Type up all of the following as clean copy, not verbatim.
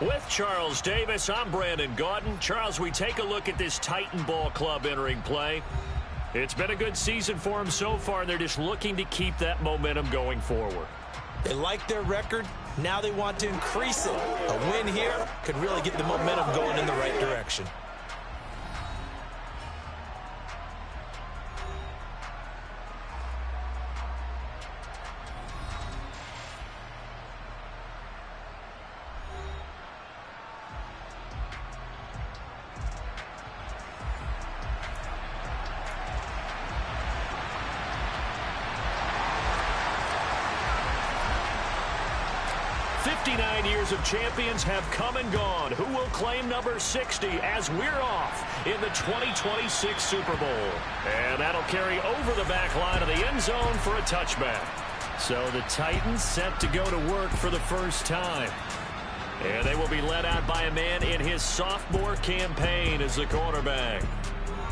With Charles Davis, I'm Brandon Gaudin. Charles, we take a look at this Titan Ball Club entering play. It's been a good season for them so far, and they're just looking to keep that momentum going forward. They like their record. Now they want to increase it. A win here could really get the momentum going in the right direction. Years of champions have come and gone. Who will claim number 60 as we're off in the 2026 Super Bowl? And that'll carry over the back line of the end zone for a touchback. So the Titans set to go to work for the first time. And they will be led out by a man in his sophomore campaign as the quarterback.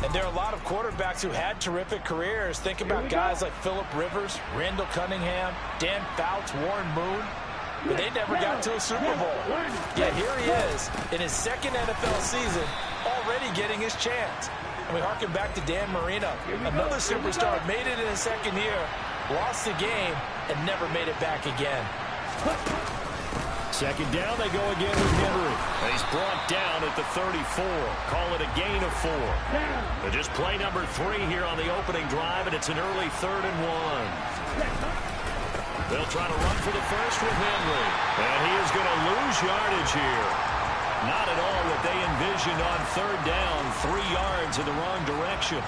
And there are a lot of quarterbacks who had terrific careers. Think about guys like Phillip Rivers, Randall Cunningham, Dan Fouts, Warren Moon. But they never got to a Super Bowl. Yet here he is in his second NFL season, already getting his chance. And we harken back to Dan Marino, another superstar, made it in his second year, lost the game, and never made it back again. Second down, they go again with Henry. And he's brought down at the 34. Call it a gain of 4. But just play number 3 here on the opening drive, and it's an early 3rd and 1. They'll try to run for the first with Henry. And he is going to lose yardage here. Not at all what they envisioned on 3rd down. 3 yards in the wrong direction.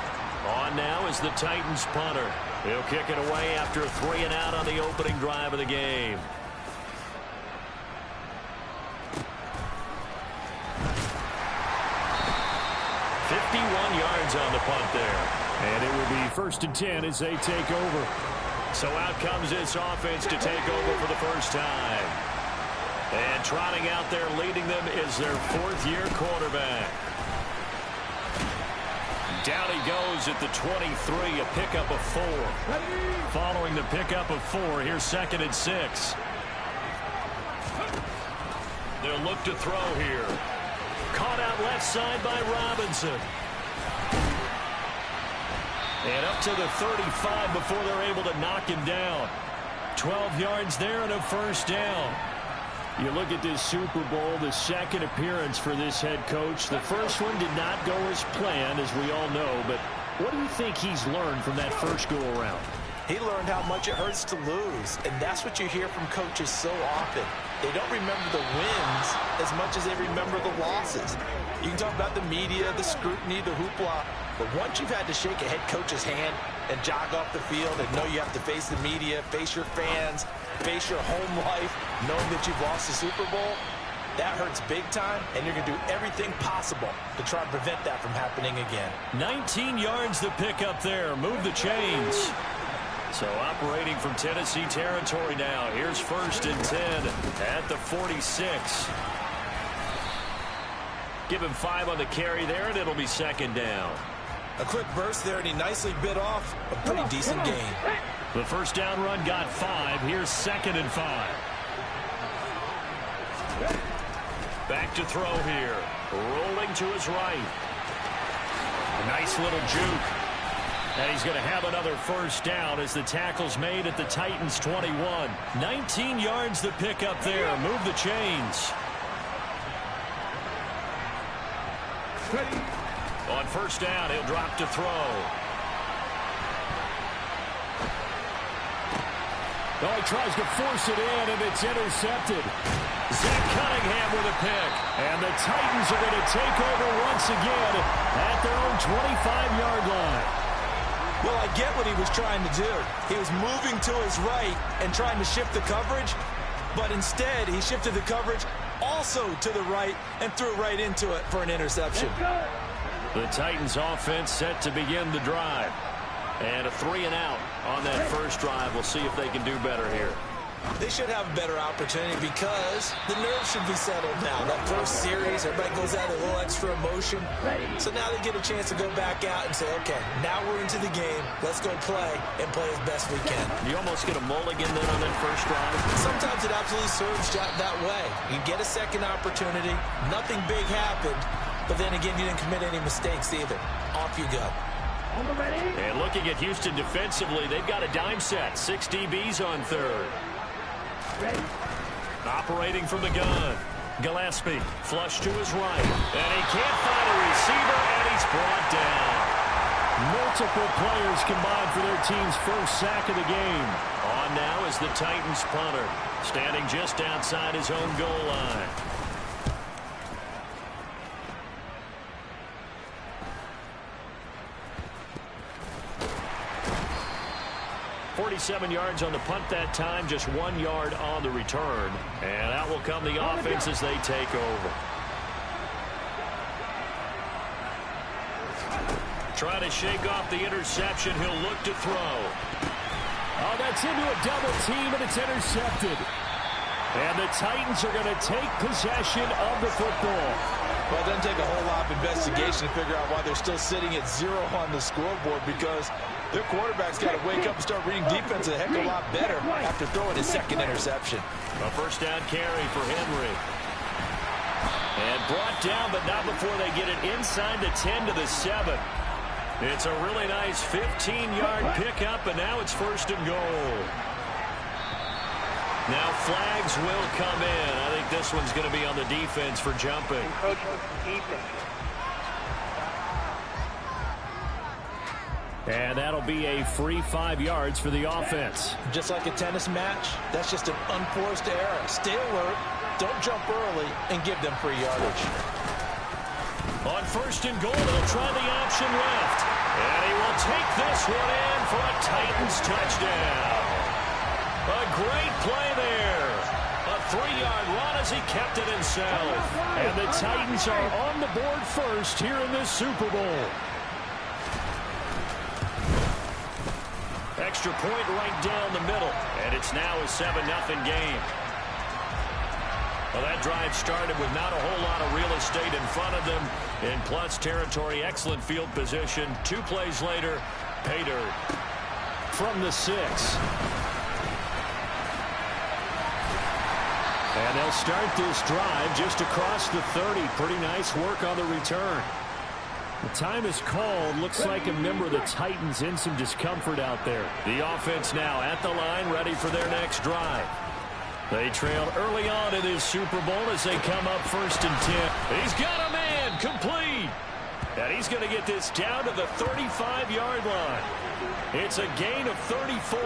On now is the Titans punter. He'll kick it away after a 3 and out on the opening drive of the game. Yards on the punt there. And it will be 1st and 10 as they take over. So out comes this offense to take over for the first time. And trotting out there leading them is their 4th-year quarterback. Down he goes at the 23, a pickup of 4. Following the pickup of 4, here's 2nd and 6. They'll look to throw here. Caught out left side by Robinson. And up to the 35 before they're able to knock him down. 12 yards there and a 1st down. You look at this Super Bowl, the 2nd appearance for this head coach. The first one did not go as planned, as we all know. But what do you think he's learned from that first go-around? He learned how much it hurts to lose. And that's what you hear from coaches so often. They don't remember the wins as much as they remember the losses. You can talk about the media, the scrutiny, the hoopla. But once you've had to shake a head coach's hand and jog off the field and know you have to face the media, face your fans, face your home life, knowing that you've lost the Super Bowl, that hurts big time, and you're going to do everything possible to try and prevent that from happening again. 19 yards to pick up there. Move the chains. So operating from Tennessee territory now. Here's 1st and 10 at the 46. Give him 5 on the carry there, and it'll be 2nd down. A quick burst there, and he nicely bit off a pretty decent gain. The 1st down run got 5. Here's 2nd and 5. Back to throw here. Rolling to his right. A nice little juke. And he's going to have another 1st down as the tackle's made at the Titans 21. 19 yards to pick up there. Move the chains. On 1st down, he'll drop to throw. Oh, he tries to force it in, and it's intercepted. Zach Cunningham with a pick. And the Titans are going to take over once again at their own 25-yard line. Well, I get what he was trying to do. He was moving to his right and trying to shift the coverage, but instead he shifted the coverage also to the right and threw right into it for an interception. The Titans offense set to begin the drive. And a 3 and out on that first drive. We'll see if they can do better here. They should have a better opportunity because the nerves should be settled now. That first series, everybody goes out with a little extra emotion. So now they get a chance to go back out and say, okay, now we're into the game. Let's go play and play as best we can. You almost get a mulligan then on that first drive. Sometimes it absolutely serves that way. You get a second opportunity. Nothing big happened. But then again, you didn't commit any mistakes either. Off you go. And looking at Houston defensively, they've got a dime set. 6 DBs on third. Operating from the gun. Gillespie, flush to his right. And he can't find a receiver, and he's brought down. Multiple players combined for their team's first sack of the game. On now is the Titans punter, standing just outside his own goal line. 47 yards on the punt that time, just 1 yard on the return. And out will come the offense as they take over. Trying to shake off the interception. He'll look to throw. Oh, that's into a double team, and it's intercepted. And the Titans are going to take possession of the football. Well, it doesn't take a whole lot of investigation to figure out why they're still sitting at 0 on the scoreboard, because their quarterback's got to wake up and start reading defense a heck of a lot better after throwing his second interception. A first down carry for Henry. And brought down, but not before they get it inside the 10 to the 7. It's a really nice 15-yard pickup, and now it's first and goal. Now flags will come in. I think this one's going to be on the defense for jumping. And that'll be a free 5 yards for the offense. Just like a tennis match, that's just an unforced error. Stay alert, don't jump early, and give them free yardage. On first and goal, they'll try the option left. And he will take this one in for a Titans touchdown. A great play there. A 3-yard run as he kept it himself. And the Titans are on the board first here in this Super Bowl. Extra point right down the middle. And it's now a 7-0 game. Well, that drive started with not a whole lot of real estate in front of them. In plus territory, excellent field position. 2 plays later, pay dirt. From the 6. And they'll start this drive just across the 30. Pretty nice work on the return. The time is called. Looks like a member of the Titans in some discomfort out there. The offense now at the line, ready for their next drive. They trailed early on in this Super Bowl as they come up first and 10. He's got a man, complete. And he's going to get this down to the 35-yard line. It's a gain of 34.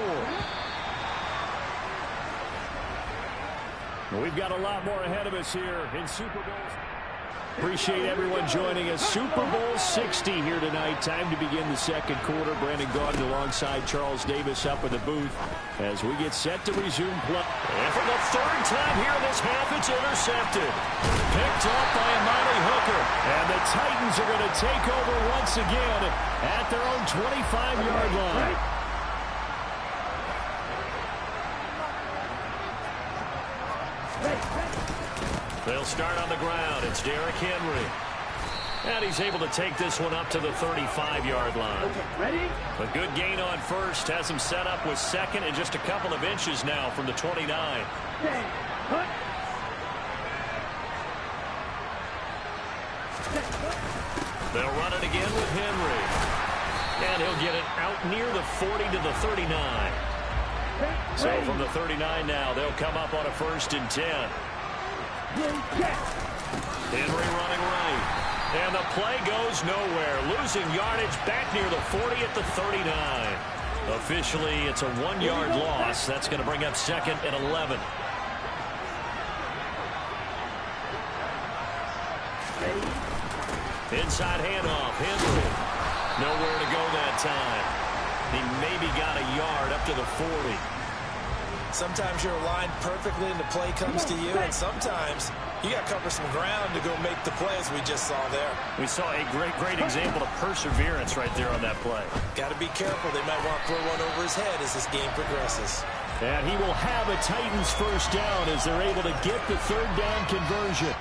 We've got a lot more ahead of us here in Super Bowl. Appreciate everyone joining us. Super Bowl 60 here tonight. Time to begin the second quarter. Brandon Gaudin alongside Charles Davis up in the booth as we get set to resume play. And for the third time here in this half, it's intercepted. Picked up by Amani Hooker. And the Titans are going to take over once again at their own 25-yard line. They'll start on the ground. It's Derrick Henry. And he's able to take this one up to the 35-yard line. Ready? A good gain on first. Has him set up with second and just a couple of inches now from the 29. They'll run it again with Henry. And he'll get it out near the 40 to the 39. So from the 39 now, they'll come up on a first and 10. Henry running right. And the play goes nowhere. Losing yardage back near the 40 at the 39. Officially, it's a 1-yard loss. That's going to bring up second and 11. Inside handoff. Henry. Nowhere to go that time. He maybe got a yard up to the 40. Sometimes you're aligned perfectly and the play comes to you, and sometimes you got to cover some ground to go make the play, as we just saw there. We saw a great example of perseverance right there on that play. Got to be careful. They might want to throw one over his head as this game progresses. And he will have a Titans first down as they're able to get the third down conversion.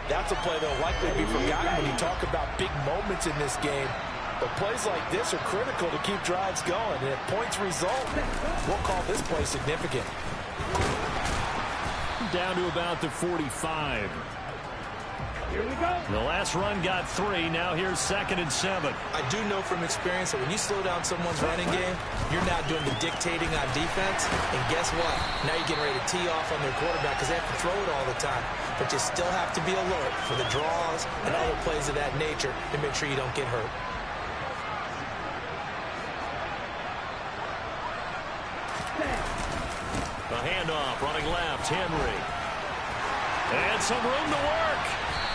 That's a play that will likely be forgotten when you talk about big moments in this game. But plays like this are critical to keep drives going. And if points result, we'll call this play significant. Down to about the 45. Here we go. The last run got 3. Now here's 2nd and 7. I do know from experience that when you slow down someone's running game, you're now doing the dictating on defense. And guess what? Now you're getting ready to tee off on their quarterback because they have to throw it all the time. But you still have to be alert for the draws and other plays of that nature to make sure you don't get hurt. The handoff running left, Henry. And some room to work.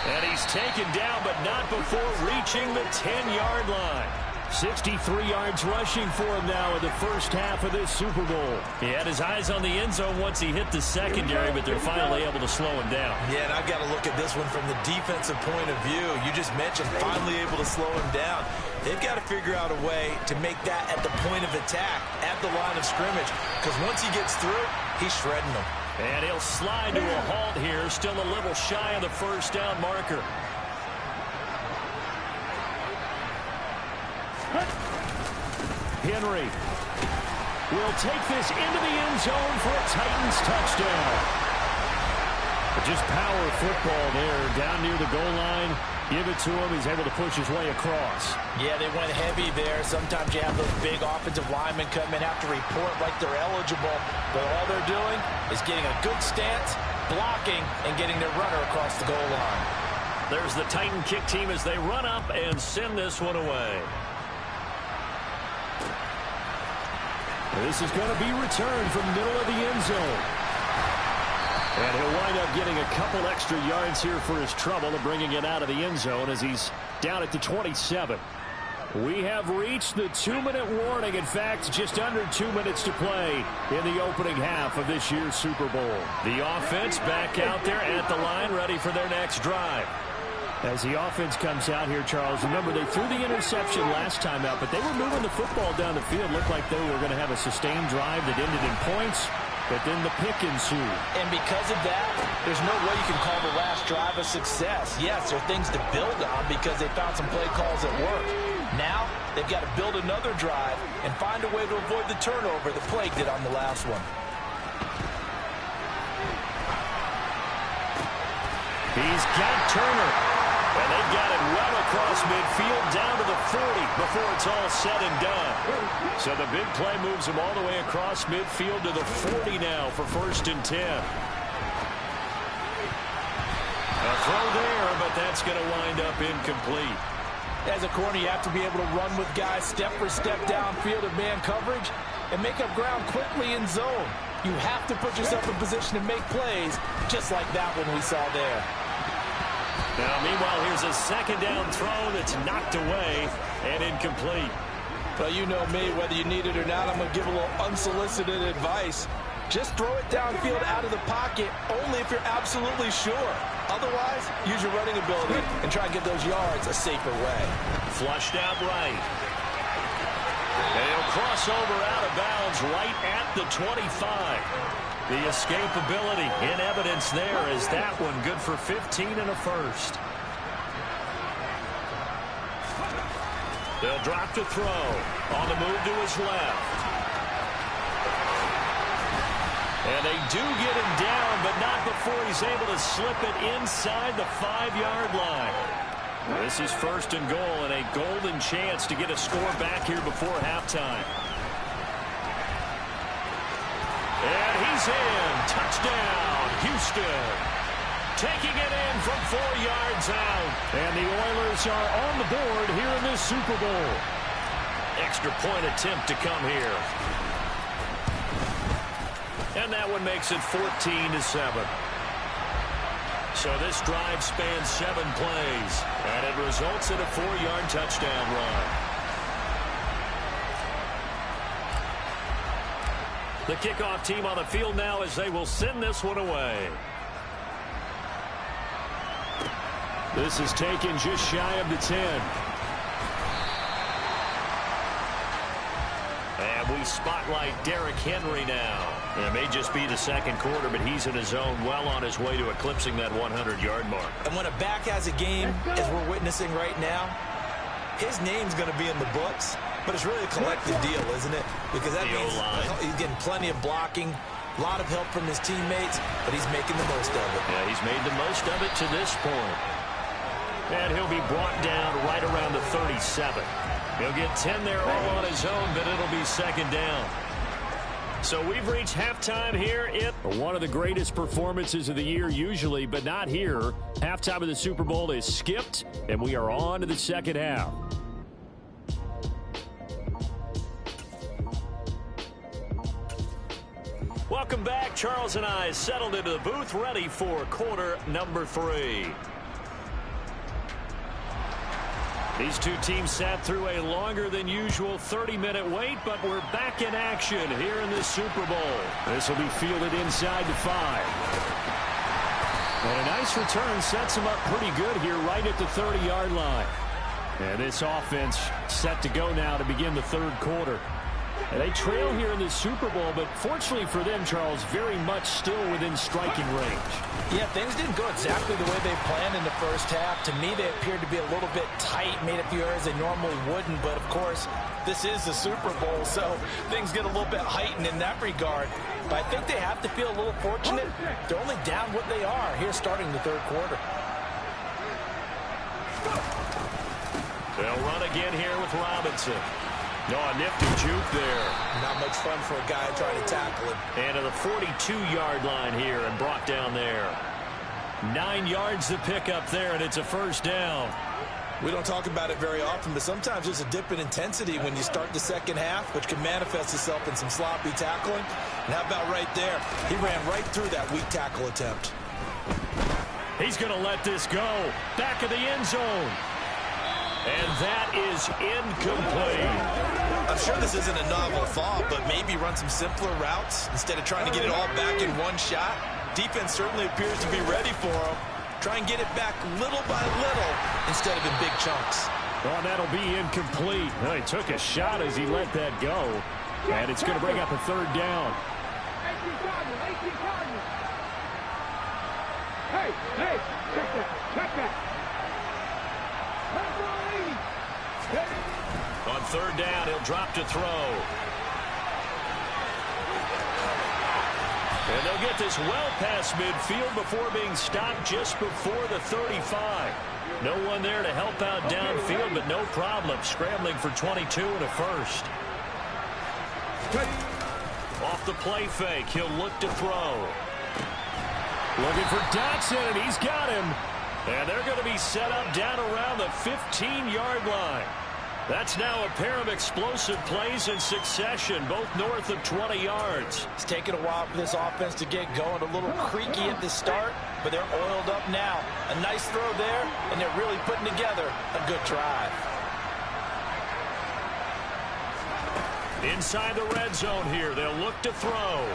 And he's taken down, but not before reaching the 10-yard line. 63 yards rushing for him now in the first half of this Super Bowl. He had his eyes on the end zone once he hit the secondary, but they're finally able to slow him down. Yeah, and I've got to look at this one from the defensive point of view. You just mentioned finally able to slow him down. They've got to figure out a way to make that at the point of attack, at the line of scrimmage, because once he gets through, he's shredding them. And he'll slide to a halt here, still a little shy of the first down marker. Henry will take this into the end zone for a Titans touchdown. Just power football there, down near the goal line. Give it to him. He's able to push his way across. Yeah, they went heavy there. Sometimes you have those big offensive linemen come in, have to report like they're eligible. But all they're doing is getting a good stance, blocking, and getting their runner across the goal line. There's the Titan kick team as they run up and send this one away. This is going to be returned from the middle of the end zone. And he'll wind up getting a couple extra yards here for his trouble of bringing it out of the end zone as he's down at the 27. We have reached the 2-minute warning. In fact, just under 2 minutes to play in the opening half of this year's Super Bowl. The offense back out there at the line, ready for their next drive. As the offense comes out here, Charles, remember they threw the interception last time out, but they were moving the football down the field. Looked like they were going to have a sustained drive that ended in points, but then the pick ensued. And because of that, there's no way you can call the last drive a success. Yes, there are things to build on because they found some play calls that work. Now, they've got to build another drive and find a way to avoid the turnover that plagued it on the last one. He's got Turner. And they've got it well across midfield down to the 40 before it's all said and done. So the big play moves him all the way across midfield to the 40 now for 1st and 10. A throw there, but that's going to wind up incomplete. As a corner, you have to be able to run with guys step for step downfield in man coverage and make up ground quickly in zone. You have to put yourself in position to make plays, just like that one we saw there. Now, meanwhile, here's a 2nd down throw that's knocked away and incomplete. Well, you know me, whether you need it or not, I'm going to give a little unsolicited advice. Just throw it downfield out of the pocket only if you're absolutely sure. Otherwise, use your running ability and try and get those yards a safer way. Flushed out right. And he'll cross over out of bounds right at the 25. The escapability in evidence there as that one good for 15 and a first. They'll drop to throw. On the move to his left. And they do get him down, but not before he's able to slip it inside the 5-yard line. This is 1st and goal and a golden chance to get a score back here before halftime. And he's in. Touchdown, Houston. Taking it in from 4 yards out. And the Oilers are on the board here in this Super Bowl. Extra point attempt to come here. And that one makes it 14-7. So this drive spans 7 plays. And it results in a 4-yard touchdown run. The kickoff team on the field now as they will send this one away. This is taken just shy of the 10. And we spotlight Derrick Henry now. It may just be the second quarter, but he's in his zone, well on his way to eclipsing that 100-yard mark. And when a back has a game, as we're witnessing right now, his name's going to be in the books, but it's really a collective deal, isn't it? Because that means he's getting plenty of blocking, a lot of help from his teammates, but he's making the most of it. Yeah, he's made the most of it to this point. And he'll be brought down right around the 37. He'll get 10 there all on his own, but it'll be second down. So we've reached halftime here. One of the greatest performances of the year usually, but not here. Halftime of the Super Bowl is skipped, and we are on to the second half. Welcome back. Charles and I settled into the booth, ready for quarter number 3. These two teams sat through a longer than usual 30-minute wait, but we're back in action here in the Super Bowl. This will be fielded inside the 5. And a nice return sets them up pretty good here right at the 30-yard line. And this offense set to go now to begin the third quarter. And they trail here in the Super Bowl, but fortunately for them, Charles, very much still within striking range. Yeah, things didn't go exactly the way they planned in the first half. To me, they appeared to be a little bit tight, made a few errors they normally wouldn't. But, of course, this is the Super Bowl, so things get a little bit heightened in that regard. But I think they have to feel a little fortunate. They're only down what they are here starting the third quarter. They'll run again here with Robinson. No, a nifty juke there. Not much fun for a guy trying to tackle him. And to the 42-yard line here and brought down there. 9 yards to pick up there, and it's a first down. We don't talk about it very often, but sometimes there's a dip in intensity when you start the second half, which can manifest itself in some sloppy tackling. And how about right there? He ran right through that weak tackle attempt. He's going to let this go. Back of the end zone. And that is incomplete. I'm sure this isn't a novel thought, but maybe run some simpler routes instead of trying to get it all back in one shot. Defense certainly appears to be ready for him. Try and get it back little by little instead of in big chunks. Oh, that'll be incomplete. Well, he took a shot as he let that go. And it's going to bring up a third down. Hey, check that. On third down, he'll drop to throw. And they'll get this well past midfield before being stopped just before the 35. No one there to help out downfield, but no problem. Scrambling for 22 and a first. Off the play fake, he'll look to throw. Looking for Dotson, and he's got him. And they're going to be set up down around the 15-yard line. That's now a pair of explosive plays in succession, both north of 20 yards. It's taken a while for this offense to get going. A little creaky at the start, but they're oiled up now. A nice throw there, and they're really putting together a good drive. Inside the red zone here, they'll look to throw.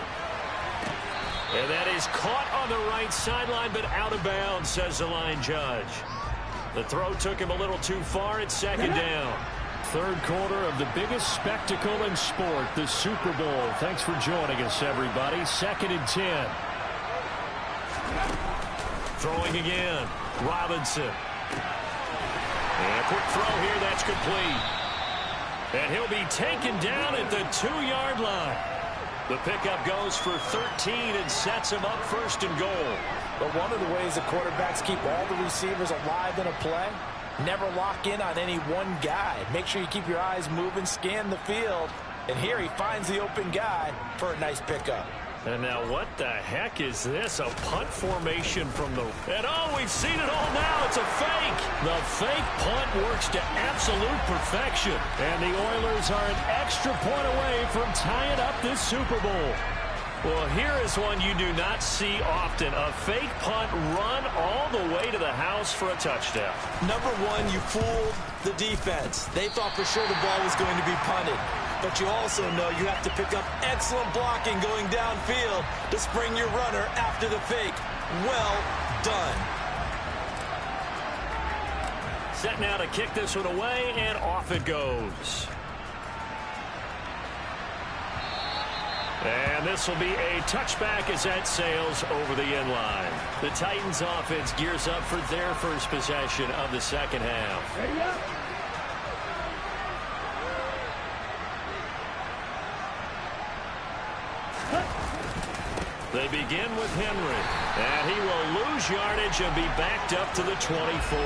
And that is caught on the right sideline, but out of bounds, says the line judge. The throw took him a little too far. It's second down. Third quarter of the biggest spectacle in sport, the Super Bowl. Thanks for joining us, everybody. Second and 10. Throwing again. Robinson. And a quick throw here. That's complete. And he'll be taken down at the 2-yard line. The pickup goes for 13 and sets him up first and goal. But one of the ways the quarterbacks keep all the receivers alive in a play, never lock in on any one guy. Make sure you keep your eyes moving, scan the field. And here he finds the open guy for a nice pickup. And now what the heck is this? A punt formation from the... And oh, we've seen it all now. It's a fake. The fake punt works to absolute perfection. And the Oilers are an extra point away from tying up this Super Bowl. Well, here is one you do not see often. A fake punt run all the way to the house for a touchdown. Number one, you fooled the defense. They thought for sure the ball was going to be punted. But you also know you have to pick up excellent blocking going downfield to spring your runner after the fake. Well done. Set now to kick this one away, and off it goes. And this will be a touchback as that sails over the end line. The Titans offense gears up for their first possession of the second half. Ready up. They begin with Henry, and he will lose yardage and be backed up to the 24.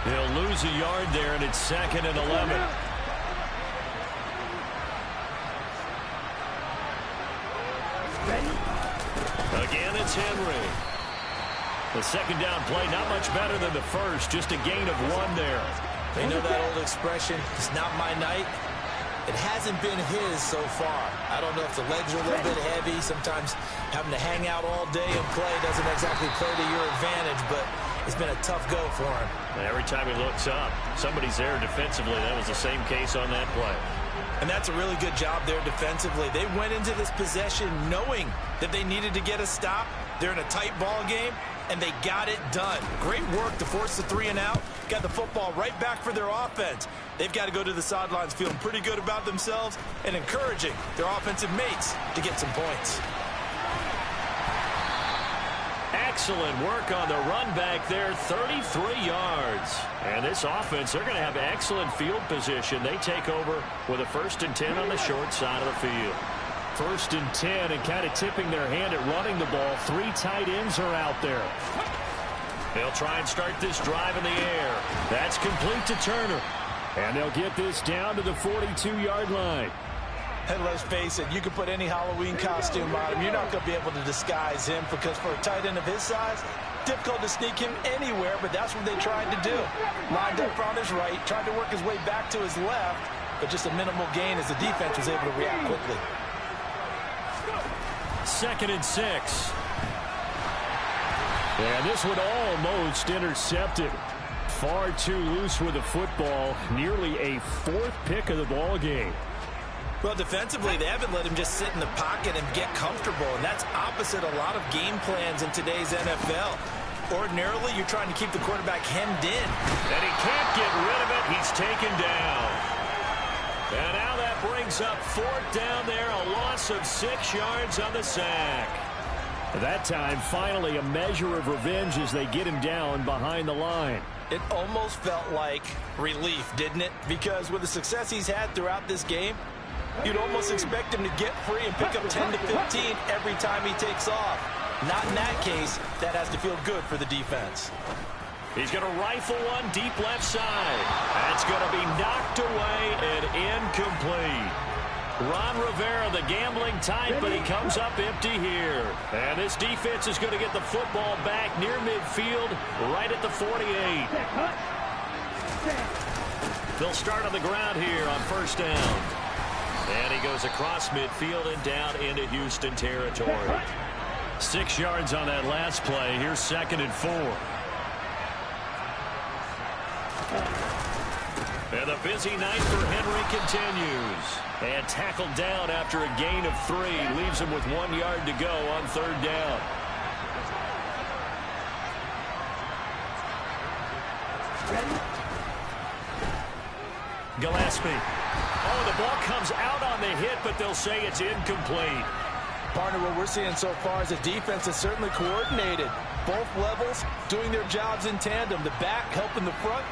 He'll lose a yard there, and it's 2nd and 11. Again, it's Henry. The second down play, not much better than the first, just a gain of 1 there. They know that old expression, it's not my night. It hasn't been his so far. I don't know if the legs are a little bit heavy. Sometimes having to hang out all day and play doesn't exactly play to your advantage, but it's been a tough go for him. Every time he looks up, somebody's there defensively. That was the same case on that play. And that's a really good job there defensively. They went into this possession knowing that they needed to get a stop. They're in a tight ball game, and they got it done. Great work to force the 3 and out. Got the football right back for their offense. They've got to go to the sidelines feeling pretty good about themselves and encouraging their offensive mates to get some points. Excellent work on the run back there, 33 yards. And this offense, they're going to have excellent field position. They take over with a 1st and 10 on the short side of the field. 1st and 10, and kind of tipping their hand at running the ball. 3 tight ends are out there. They'll try and start this drive in the air. That's complete to Turner. And they'll get this down to the 42-yard line. And let's face it, you can put any Halloween costume on him. You're not going to be able to disguise him because for a tight end of his size, difficult to sneak him anywhere, but that's what they tried to do. Lined up on his right, tried to work his way back to his left, but just a minimal gain as the defense was able to react quickly. 2nd and 6. And this one almost intercepted. Far too loose with the football. Nearly a 4th pick of the ball game. Well, defensively, they haven't let him just sit in the pocket and get comfortable, and that's opposite a lot of game plans in today's NFL. Ordinarily, you're trying to keep the quarterback hemmed in. And he can't get rid of it. He's taken down. And now that brings up 4th down there, a loss of 6 yards on the sack. That time, finally, a measure of revenge as they get him down behind the line. It almost felt like relief, didn't it? Because with the success he's had throughout this game, you'd almost expect him to get free and pick up 10 to 15 every time he takes off. Not in that case. That has to feel good for the defense. He's going to rifle one deep left side. That's going to be knocked away and incomplete. Ron Rivera, the gambling type, but he comes up empty here. And this defense is going to get the football back near midfield, right at the 48. They'll start on the ground here on 1st down. And he goes across midfield and down into Houston territory. 6 yards on that last play. Here's 2nd and 4. And the busy night for Henry continues. And tackled down after a gain of 3. Leaves him with 1 yard to go on 3rd down. Gillespie. Oh, the ball comes out on the hit, but they'll say it's incomplete. Partner, what we're seeing so far is a defense that's certainly coordinated. Both levels doing their jobs in tandem. The back helping the front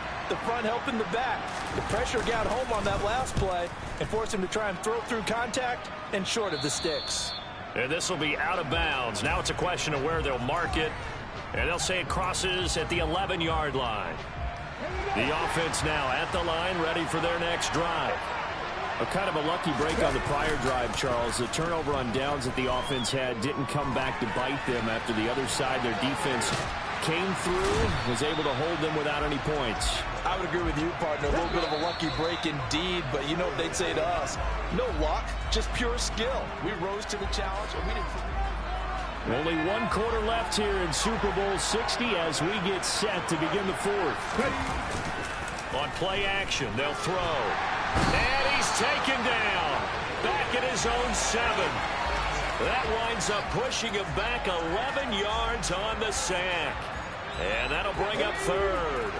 helping the back. The pressure got home on that last play and forced him to try and throw through contact and short of the sticks. And this will be out of bounds. Now it's a question of where they'll mark it. And they'll say it crosses at the 11-yard line. The offense now at the line, ready for their next drive. A kind of a lucky break on the prior drive, Charles. The turnover on downs that the offense had didn't come back to bite them after the other side. Their defense came through, was able to hold them without any points. I would agree with you, partner. A little bit of a lucky break indeed, but you know what they'd say to us. No luck, just pure skill. We rose to the challenge, and we didn't. Only 1 quarter left here in Super Bowl 60 as we get set to begin the 4th. On play action, they'll throw. And he's taken down. Back at his own 7. That winds up pushing him back 11 yards on the sack. And that'll bring up 3rd.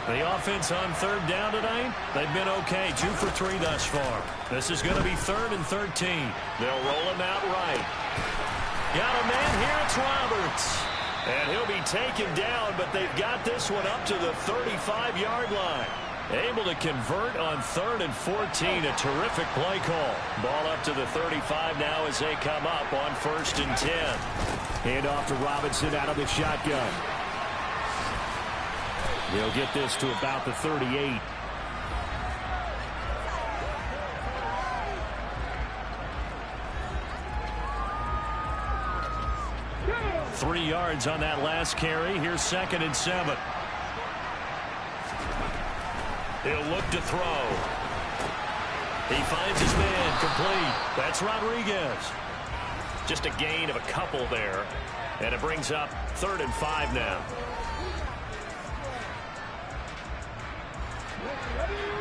The offense on third down tonight, they've been okay. 2 for 3 thus far. This is going to be 3rd and 13. They'll roll him out right. Got a man here. It's Roberts. And he'll be taken down, but they've got this one up to the 35-yard line. Able to convert on 3rd and 14. A terrific play call. Ball up to the 35 now as they come up on 1st and 10. Hand off to Robinson out of the shotgun. They'll get this to about the 38. Three yards on that last carry. Here's 2nd and 7. He'll look to throw. He finds his man complete. That's Rodriguez. Just a gain of a couple there. And it brings up 3rd and 5 now.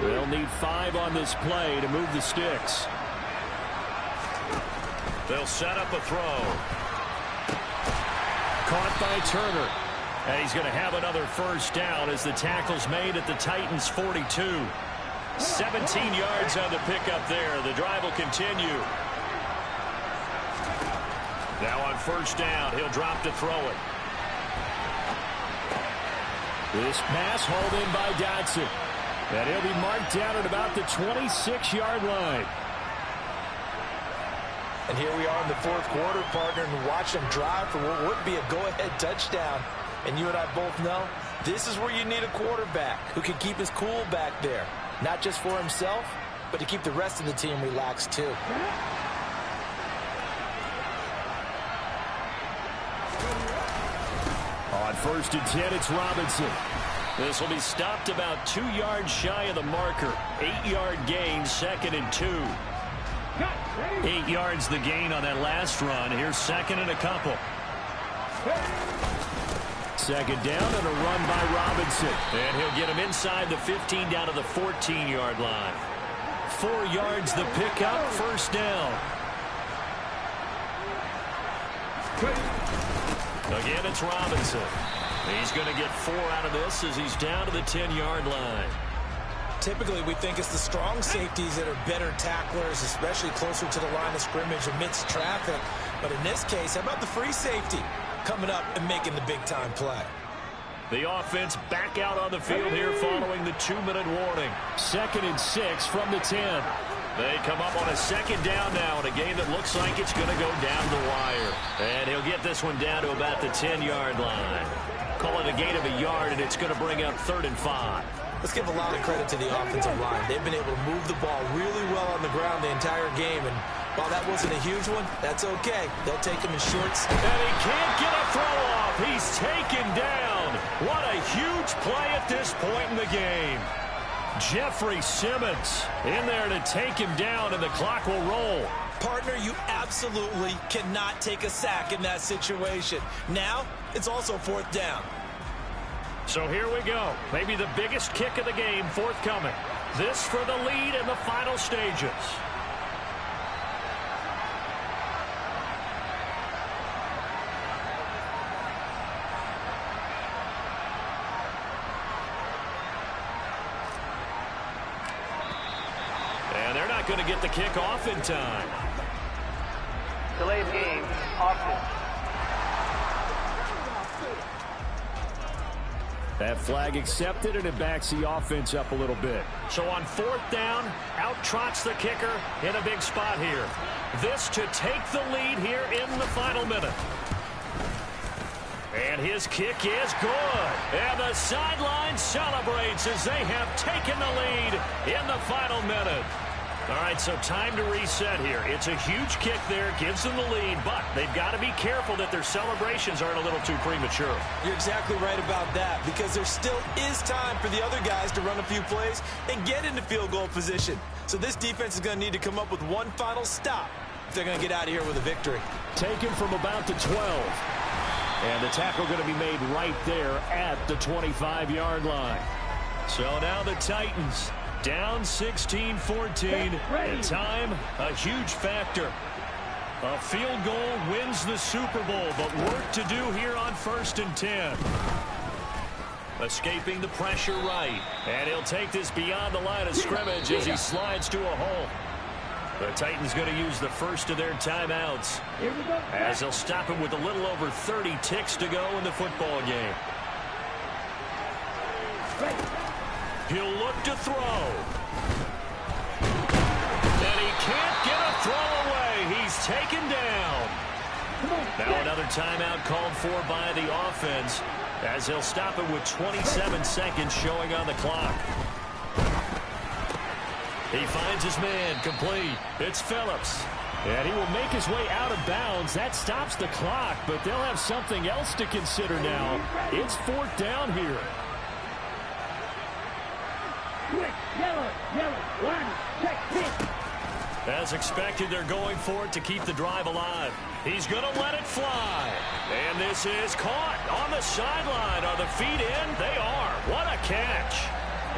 They'll need 5 on this play to move the sticks. They'll set up a throw. Caught by Turner. And he's going to have another first down as the tackle's made at the Titans' 42. 17 yards on the pickup there. The drive will continue. Now on first down, he'll drop to throw it. This pass hauled in by Dotson. And he'll be marked down at about the 26-yard line. And here we are in the 4th quarter, partner, and watch them drive for what would be a go-ahead touchdown. And you and I both know this is where you need a quarterback who can keep his cool back there. Not just for himself, but to keep the rest of the team relaxed too. On 1st and 10, it's Robinson. This will be stopped about 2 yards shy of the marker. 8-yard gain, 2nd and 2. 8 yards the gain on that last run. Here's 2nd and a couple. 2nd down and a run by Robinson. And he'll get him inside the 15 down to the 14-yard line. 4 yards the pickup, 1st down. Again, it's Robinson. He's going to get 4 out of this as he's down to the 10-yard line. Typically, we think it's the strong safeties that are better tacklers, especially closer to the line of scrimmage amidst traffic. But in this case, how about the free safety coming up and making the big-time play? The offense back out on the field here following the 2-minute warning. 2nd and 6 from the 10. They come up on a 2nd down now in a game that looks like it's going to go down the wire. And he'll get this one down to about the 10-yard line. Call it a gain of a yard, and it's going to bring up 3rd and 5. Let's give a lot of credit to the offensive line. They've been able to move the ball really well on the ground the entire game. And while that wasn't a huge one, that's okay. They'll take him in shorts. And he can't get a throw off. He's taken down. What a huge play at this point in the game. Jeffrey Simmons in there to take him down, and the clock will roll. Partner, you absolutely cannot take a sack in that situation. Now, it's also 4th down. So here we go. Maybe the biggest kick of the game forthcoming. This for the lead in the final stages. And they're not going to get the kick off in time. Delayed game, offense. That flag accepted, and it backs the offense up a little bit. So on 4th down, out trots the kicker in a big spot here. This to take the lead here in the final minute. And his kick is good. And the sideline celebrates as they have taken the lead in the final minute. All right, so time to reset here. It's a huge kick there, gives them the lead, but they've got to be careful that their celebrations aren't a little too premature. You're exactly right about that, because there still is time for the other guys to run a few plays and get into field goal position. So this defense is going to need to come up with one final stop if they're going to get out of here with a victory. Taken from about the 12. And the tackle going to be made right there at the 25-yard line. So now the Titans down 16-14, and time a huge factor. A field goal wins the Super Bowl, but work to do here on 1st and 10. Escaping the pressure right. And he'll take this beyond the line of scrimmage as he slides to a hole. The Titans going to use the first of their timeouts as they'll stop him with a little over 30 ticks to go in the football game. He'll look to throw. And he can't get a throw away. He's taken down. Now another timeout called for by the offense as they'll stop it with 27 seconds showing on the clock. He finds his man complete. It's Phillips. And he will make his way out of bounds. That stops the clock, but they'll have something else to consider now. It's 4th down here. Yellow, one, check, hit. As expected, they're going for it to keep the drive alive. He's going to let it fly. And this is caught on the sideline. Are the feet in? They are. What a catch.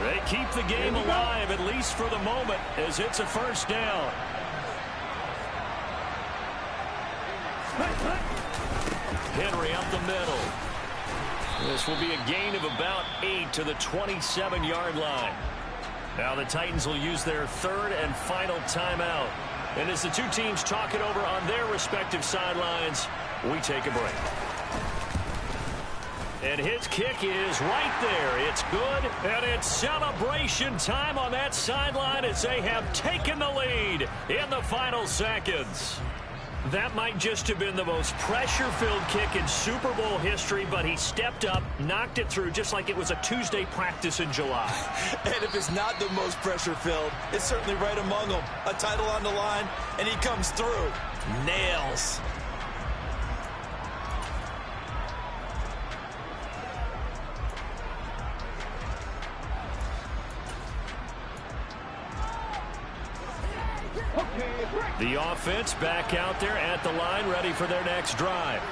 They keep the game alive, at least for the moment, as it's a first down. Henry up the middle. This will be a gain of about 8 to the 27-yard line. Now the Titans will use their third and final timeout. And as the two teams talk it over on their respective sidelines, we take a break. And his kick is right there. It's good, and it's celebration time on that sideline as they have taken the lead in the final seconds. That might just have been the most pressure-filled kick in Super Bowl history, but he stepped up, knocked it through just like it was a Tuesday practice in July. And if it's not the most pressure-filled, it's certainly right among them. A title on the line, and he comes through. Nails. The offense back out there at the line, ready for their next drive.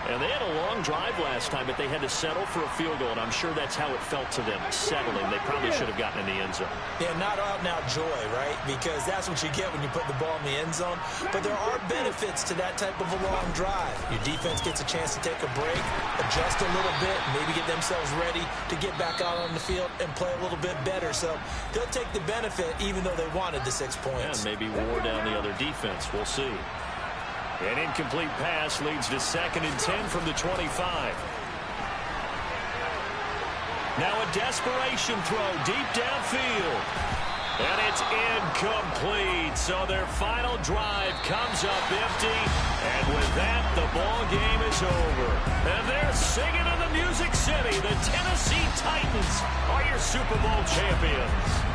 And they had a long drive last time, but they had to settle for a field goal, and I'm sure that's how it felt to them, settling. They probably should have gotten in the end zone. Yeah, not out-and-out joy, right? Because that's what you get when you put the ball in the end zone. But there are benefits to that type of a long drive. Your defense gets a chance to take a break, adjust a little bit, maybe get themselves ready to get back out on the field and play a little bit better. So they'll take the benefit even though they wanted the 6 points. Yeah, maybe wore down the other defense. We'll see. An incomplete pass leads to 2nd and 10 from the 25. Now a desperation throw deep downfield. And it's incomplete. So their final drive comes up empty. And with that, the ball game is over. And they're singing in the Music City. The Tennessee Titans are your Super Bowl champions.